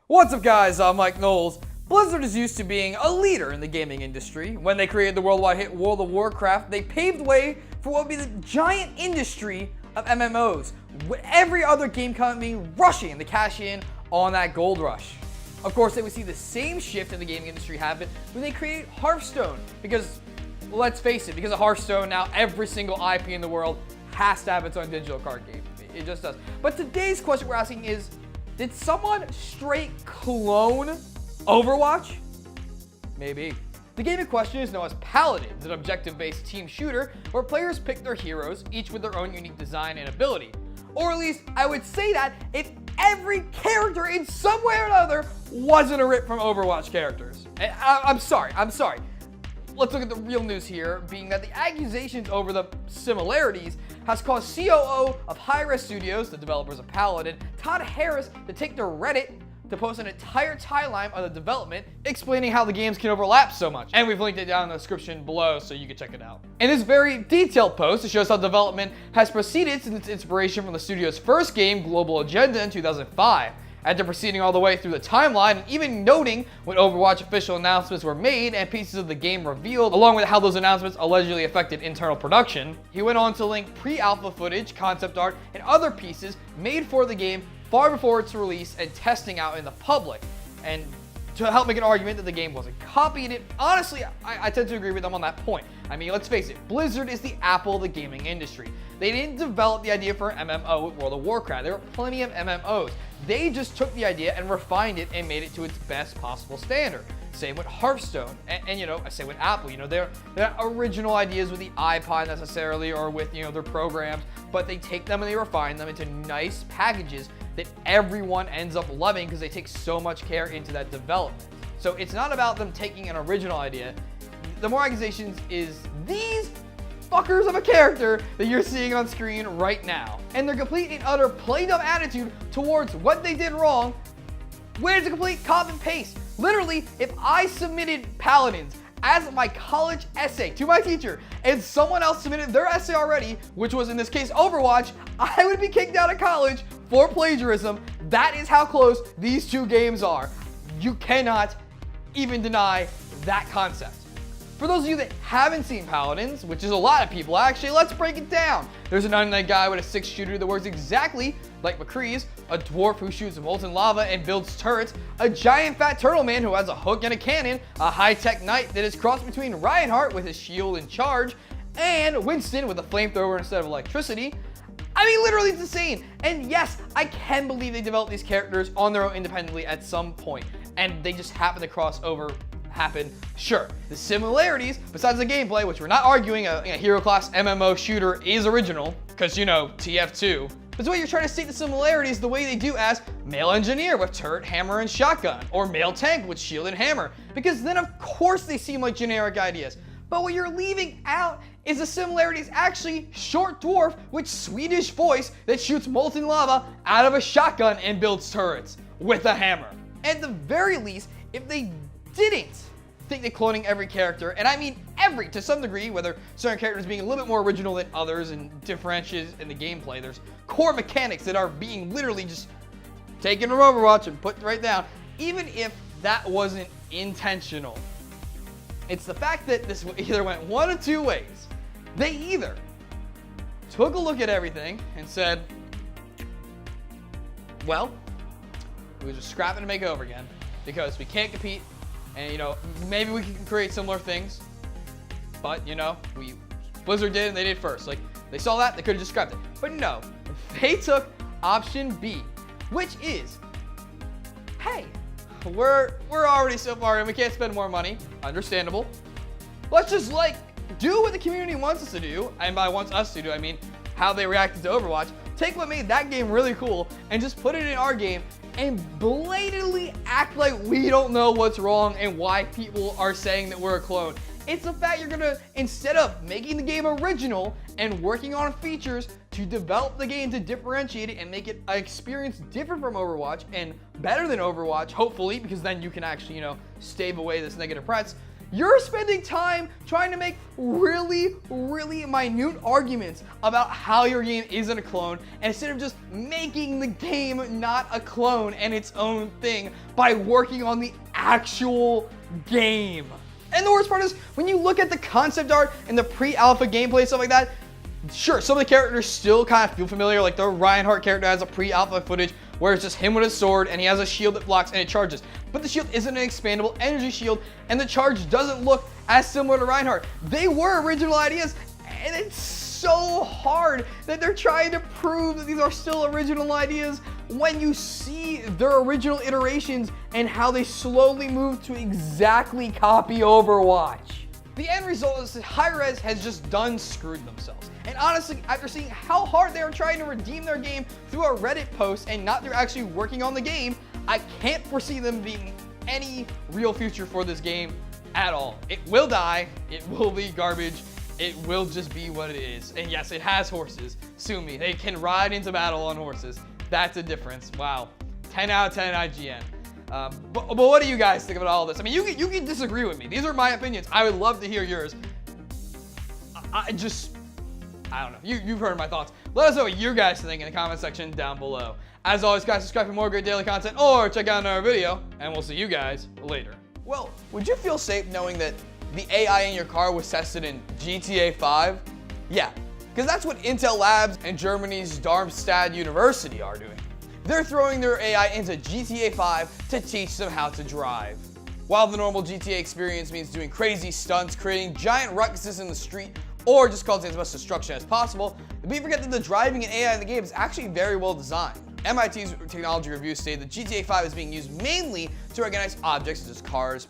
What's up, guys? I'm Knowles. Blizzard is used to being a leader in the gaming industry. When they created the worldwide hit World of Warcraft, they paved the way for what would be the giant industry of MMOs, with every other game company rushing to cash in on that gold rush. Of course, they would see the same shift in the gaming industry happen when they created Hearthstone, because, let's face it, because of Hearthstone, now every single IP in the world has to have its own digital card game. It just does. But today's question we're asking is, did someone straight clone Overwatch? Maybe. The game in question is known as Paladins, an objective-based team shooter where players pick their heroes, each with their own unique design and ability. Or at least, I would say that if every character in some way or another wasn't a rip from Overwatch characters. And I'm sorry. Let's look at the real news here, being that the accusations over the similarities has caused COO of Hi-Rez Studios, the developers of Paladin, Todd Harris, to take to Reddit to post an entire timeline of the development, explaining how the games can overlap so much. And we've linked it down in the description below so you can check it out. In this very detailed post, it shows how development has proceeded since its inspiration from the studio's first game, Global Agenda, in 2005. After proceeding all the way through the timeline and even noting when Overwatch official announcements were made and pieces of the game revealed, along with how those announcements allegedly affected internal production, he went on to link pre-alpha footage, concept art, and other pieces made for the game far before its release and testing out in the public, and to help make an argument that the game wasn't copied. And honestly, I tend to agree with them on that point. I mean, let's face it, Blizzard is the Apple of the gaming industry. They didn't develop the idea for an MMO with World of Warcraft. There were plenty of MMOs. They just took the idea and refined it and made it to its best possible standard. Same with Hearthstone, and you know, I say with Apple, you know, they're not original ideas with the iPod necessarily, or with, you know, their programs, but they take them and they refine them into nice packages that everyone ends up loving because they take so much care into that development. So it's not about them taking an original idea. The more accusations is these fuckers of a character that you're seeing on screen right now, and their complete and utter play dumb attitude towards what they did wrong. Where's the complete copy and paste? Literally, if I submitted Paladins as my college essay to my teacher and someone else submitted their essay already, which was in this case Overwatch, I would be kicked out of college for plagiarism. That is how close these two games are. You cannot even deny that concept. For those of you that haven't seen Paladins, which is a lot of people actually, let's break it down. There's an undead guy with a 6 shooter that works exactly like McCree's, a dwarf who shoots molten lava and builds turrets, a giant fat turtle man who has a hook and a cannon, a high-tech knight that is crossed between Reinhardt with his shield and charge, and Winston with a flamethrower instead of electricity. I mean, literally, it's insane. And yes, I can believe they developed these characters on their own independently at some point, and they just happen to cross over. Sure, the similarities, besides the gameplay, which we're not arguing a hero class MMO shooter is original, because, you know, TF2. But the way you're trying to state the similarities the way they do as male engineer with turret, hammer, and shotgun, or male tank with shield and hammer, because then of course they seem like generic ideas. But what you're leaving out is the similarities actually short dwarf with Swedish voice that shoots molten lava out of a shotgun and builds turrets with a hammer. At the very least, if they didn't think that cloning every character, and I mean every to some degree, whether certain characters being a little bit more original than others and differentiates in the gameplay, there's core mechanics that are being literally just taken from Overwatch and put right down, even if that wasn't intentional. It's the fact that this either went one of two ways. They either took a look at everything and said, well, we just scrap it and make it over again because we can't compete. And, you know, maybe we can create similar things, but, you know, Blizzard did and they did first. Like, they saw that, they could have just scrapped it. But no, they took option B, which is, hey, we're already so far in, we can't spend more money, understandable. Let's just, like, do what the community wants us to do, and by wants us to do, I mean how they reacted to Overwatch. Take what made that game really cool and just put it in our game and blatantly act like we don't know what's wrong and why people are saying that we're a clone. It's the fact you're gonna, instead of making the game original and working on features to develop the game to differentiate it and make it an experience different from Overwatch and better than Overwatch, hopefully, because then you can actually, you know, stave away this negative press. You're spending time trying to make really minute arguments about how your game isn't a clone, and instead of just making the game not a clone and its own thing by working on the actual game. And the worst part is, when you look at the concept art and the pre-alpha gameplay, stuff like that, sure, some of the characters still kind of feel familiar. Like the Reinhardt character has a pre-alpha footage where it's just him with a sword and he has a shield that blocks and it charges. But the shield isn't an expandable energy shield, and the charge doesn't look as similar to Reinhardt. They were original ideas, and it's so hard that they're trying to prove that these are still original ideas when you see their original iterations and how they slowly move to exactly copy Overwatch. The end result is that Hi-Rez has just done screwed themselves. And honestly, after seeing how hard they are trying to redeem their game through a Reddit post and not through actually working on the game, I can't foresee them being any real future for this game at all. It will die, it will be garbage, it will just be what it is. And yes, it has horses. Sue me, they can ride into battle on horses. That's a difference. Wow. 10 out of 10 IGN. But what do you guys think about all this? I mean, you can disagree with me. These are my opinions. I would love to hear yours. I don't know. You've heard my thoughts. Let us know what you guys think in the comment section down below. As always, guys, subscribe for more great daily content or check out another video, and we'll see you guys later. Well, would you feel safe knowing that the AI in your car was tested in GTA 5? Yeah, because that's what Intel Labs and Germany's Darmstadt University are doing. They're throwing their AI into GTA 5 to teach them how to drive. While the normal GTA experience means doing crazy stunts, creating giant ruckuses in the street, or just causing as much destruction as possible, we forget that the driving and AI in the game is actually very well designed. MIT's technology review stated that GTA 5 is being used mainly to recognize objects such as cars,